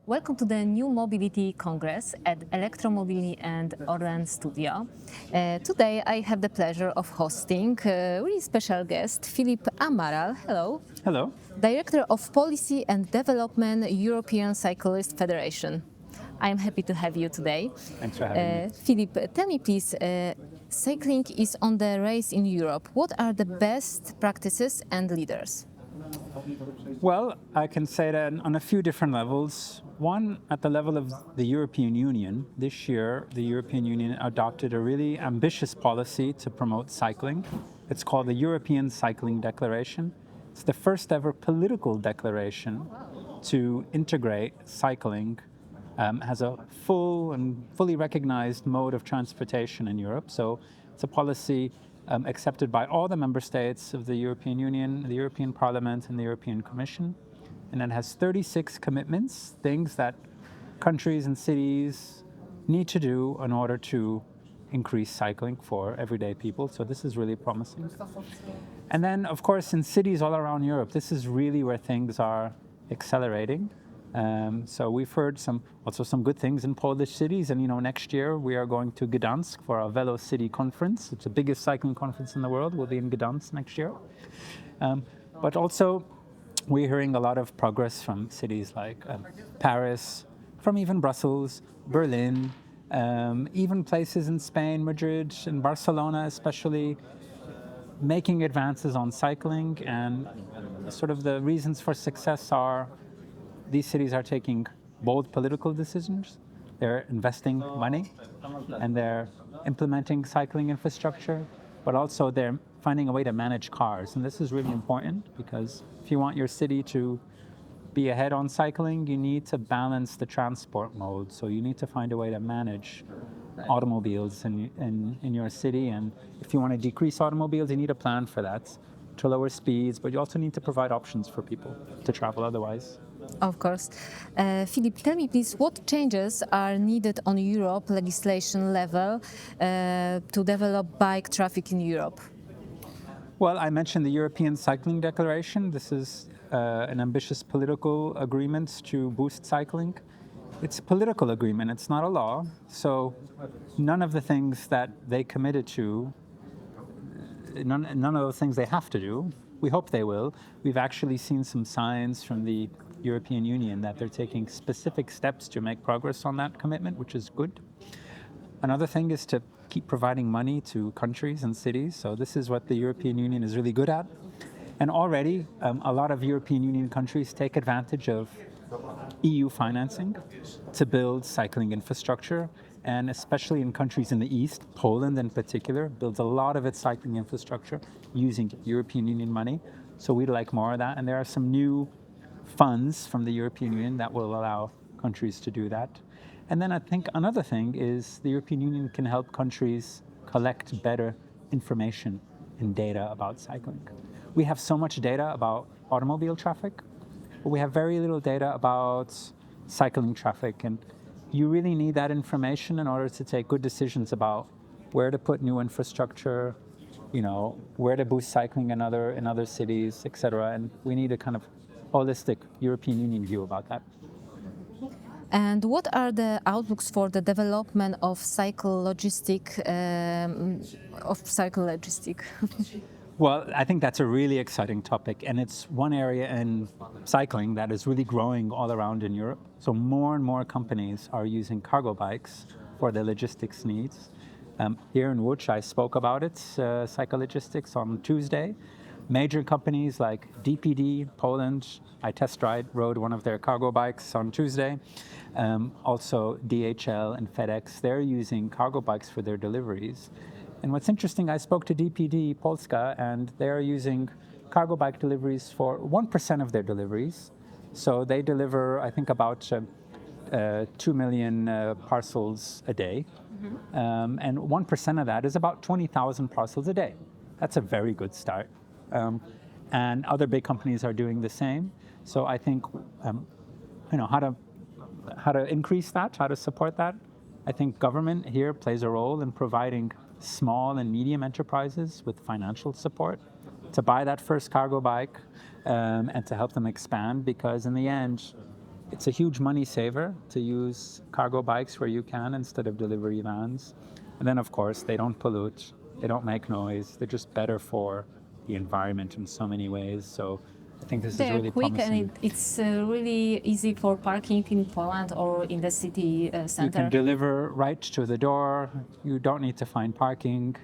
Welcome to the New Mobility Congress at Elektromobilni and ORLEN studio. Today I have the pleasure of hosting a really special guest, Filip Amaral. Hello. Hello. Director of Policy and Development, European Cyclist Federation. I am happy to have you today. Thanks for having me. Filip, tell me please, cycling is on the rise in Europe. What are the best practices and leaders? Well, I can say that on a few different levels. One, at the level of the European Union. This year, the European Union adopted a really ambitious policy to promote cycling. It's called the European Cycling Declaration. It's the first ever political declaration to integrate cycling as a full and fully recognized mode of transportation in Europe. So it's a policy accepted by all the member states of the European Union, the European Parliament, and the European Commission. And it has 36 commitments, things that countries and cities need to do in order to increase cycling for everyday people. So this is really promising. And then, of course, in cities all around Europe, this is really where things are accelerating. So we've heard also some good things in Polish cities, and next year we are going to Gdansk for our Velo City conference. It's the biggest cycling conference in the world. We'll be in Gdansk next year. But also we're hearing a lot of progress from cities like Paris, from even Brussels, Berlin, even places in Spain, Madrid, and Barcelona especially, making advances on cycling. And sort of the reasons for success are these cities are taking bold political decisions, they're investing money, and they're implementing cycling infrastructure, but also they're finding a way to manage cars. And this is really important because if you want your city to be ahead on cycling, you need to balance the transport mode. So you need to find a way to manage automobiles in your city. And if you want to decrease automobiles, you need a plan for that to lower speeds, but you also need to provide options for people to travel otherwise. Of course. Filip, tell me please, what changes are needed on Europe legislation level to develop bike traffic in Europe? Well, I mentioned the European Cycling Declaration. This is an ambitious political agreement to boost cycling. It's a political agreement, it's not a law. So none of the things that they committed to, none of those things they have to do, we hope they will. We've actually seen some signs from the European Union that they're taking specific steps to make progress on that commitment, which is good. Another thing is to keep providing money to countries and cities. So this is what the European Union is really good at. And already a lot of European Union countries take advantage of EU financing to build cycling infrastructure. And especially in countries in the East, Poland in particular, builds a lot of its cycling infrastructure using European Union money. So we'd like more of that. And there are some new funds from the European Union that will allow countries to do that. And then I think another thing is the European Union can help countries collect better information and data about cycling. We have so much data about automobile traffic, but we have very little data about cycling traffic. And you really need that information in order to take good decisions about where to put new infrastructure, where to boost cycling in other cities, etc. And we need a kind of holistic European Union view about that. And what are the outlooks for the development of cycle logistic? Well, I think that's a really exciting topic, and it's one area in cycling that is really growing all around in Europe. So more and more companies are using cargo bikes for their logistics needs. Here in Łódź, I spoke about it, Cyclogistics, on Tuesday. Major companies like DPD, Poland, I rode one of their cargo bikes on Tuesday. Also DHL and FedEx, they're using cargo bikes for their deliveries. And what's interesting, I spoke to DPD Polska, and they're using cargo bike deliveries for 1% of their deliveries. So they deliver, I think, about 2 million parcels a day. Mm-hmm. And 1% of that is about 20,000 parcels a day. That's a very good start. And other big companies are doing the same. So I think, how to increase that, how to support that. I think government here plays a role in providing small and medium enterprises with financial support to buy that first cargo bike and to help them expand, because in the end, It's a huge money saver to use cargo bikes where you can instead of delivery vans. And then, of course, they don't pollute, they don't make noise, they're just better for the environment in so many ways. So I think this is They're really quick promising. and it's really easy for parking in Poland or in the city You center. can deliver right to the door. You don't need to find parking.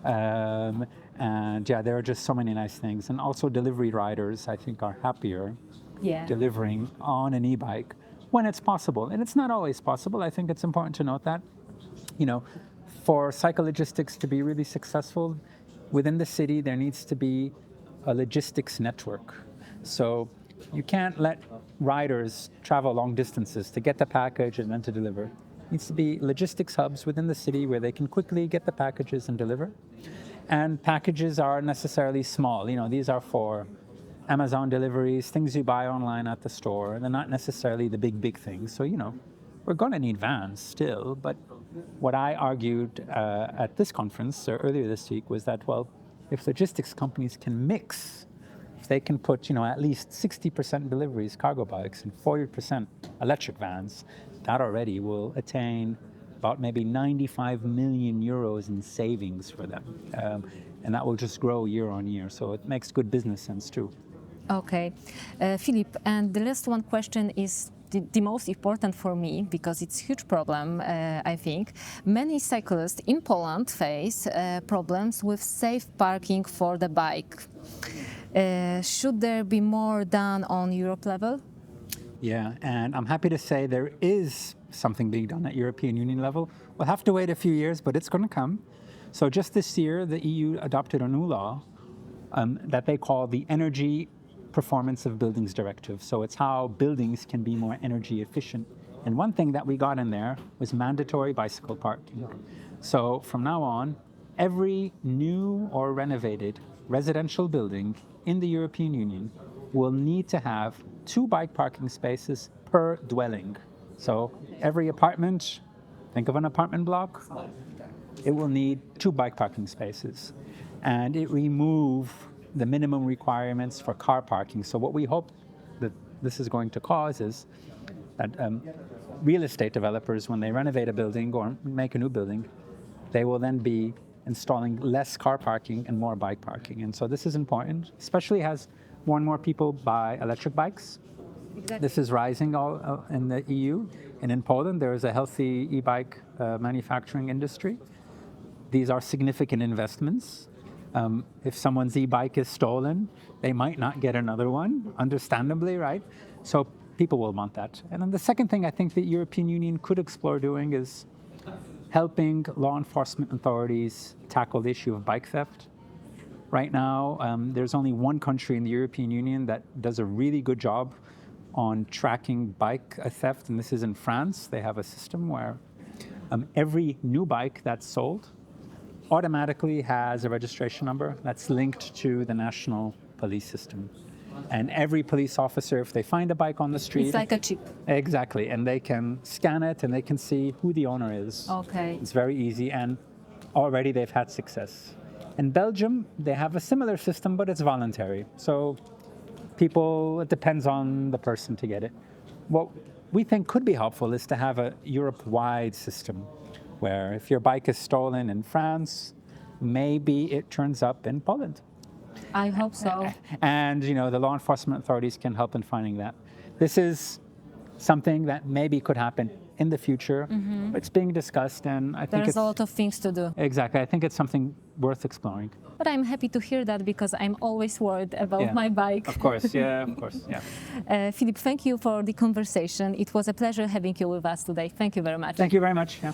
And yeah, there are just so many nice things. And also delivery riders, I think, are happier Yeah. delivering on an e-bike when it's possible. And it's not always possible. I think it's important to note that, you know, for cyclogistics to be really successful within the city, there needs to be a logistics network. So you can't let riders travel long distances to get the package and then to deliver. It needs to be logistics hubs within the city where they can quickly get the packages and deliver. And packages are necessarily small. You know, these are for Amazon deliveries, things you buy online at the store. They're not necessarily the big things. So, you know, we're going to need vans still. But what I argued at this conference earlier this week was that, well, if logistics companies can mix, if they can put, you know, at least 60% deliveries, cargo bikes, and 40% electric vans, that already will attain about maybe 95 million euros in savings for them. And that will just grow year on year. So it makes good business sense too. Okay. Philip, and the last one question is the most important for me because it's a huge problem, I think. Many cyclists in Poland face problems with safe parking for the bike. Should there be more done on Europe level? Yeah, and I'm happy to say there is something being done at European Union level. We'll have to wait a few years, but it's going to come. So just this year, the EU adopted a new law that they call the Energy Performance of Buildings Directive. So it's how buildings can be more energy efficient. And one thing that we got in there was mandatory bicycle parking. So from now on, every new or renovated residential building in the European Union will need to have 2 bike parking spaces per dwelling. So every apartment, think of an apartment block, it will need 2 bike parking spaces. And it remove the minimum requirements for car parking. So what we hope that this is going to cause is that real estate developers, when they renovate a building or make a new building, they will then be installing less car parking and more bike parking. And so this is important, especially as more and more people buy electric bikes. Exactly. This is rising all in the EU. And in Poland, there is a healthy e-bike manufacturing industry. These are significant investments. If someone's e-bike is stolen, they might not get another one, understandably, right? So people will want that. And then the second thing I think the European Union could explore doing is helping law enforcement authorities tackle the issue of bike theft. Right now, there's only one country in the European Union that does a really good job on tracking bike theft, and this is in France. They have a system where every new bike that's sold automatically has a registration number that's linked to the national police system. And every police officer, if they find a bike on the street... It's like a chip. Exactly. And they can scan it and they can see who the owner is. Okay. It's very easy. And already they've had success. In Belgium, they have a similar system, but it's voluntary. So people, it depends on the person to get it. What we think could be helpful is to have a Europe-wide system where if your bike is stolen in France, maybe it turns up in Poland. I hope so. And, you know, the law enforcement authorities can help in finding that. This is something that maybe could happen in the future. Mm-hmm. It's being discussed, and I think there's a lot of things to do. Exactly. I think it's something worth exploring. But I'm happy to hear that because I'm always worried about my bike. Of course, yeah, of course, yeah. Philip, thank you for the conversation. It was a pleasure having you with us today. Thank you very much. Thank you very much. Yeah.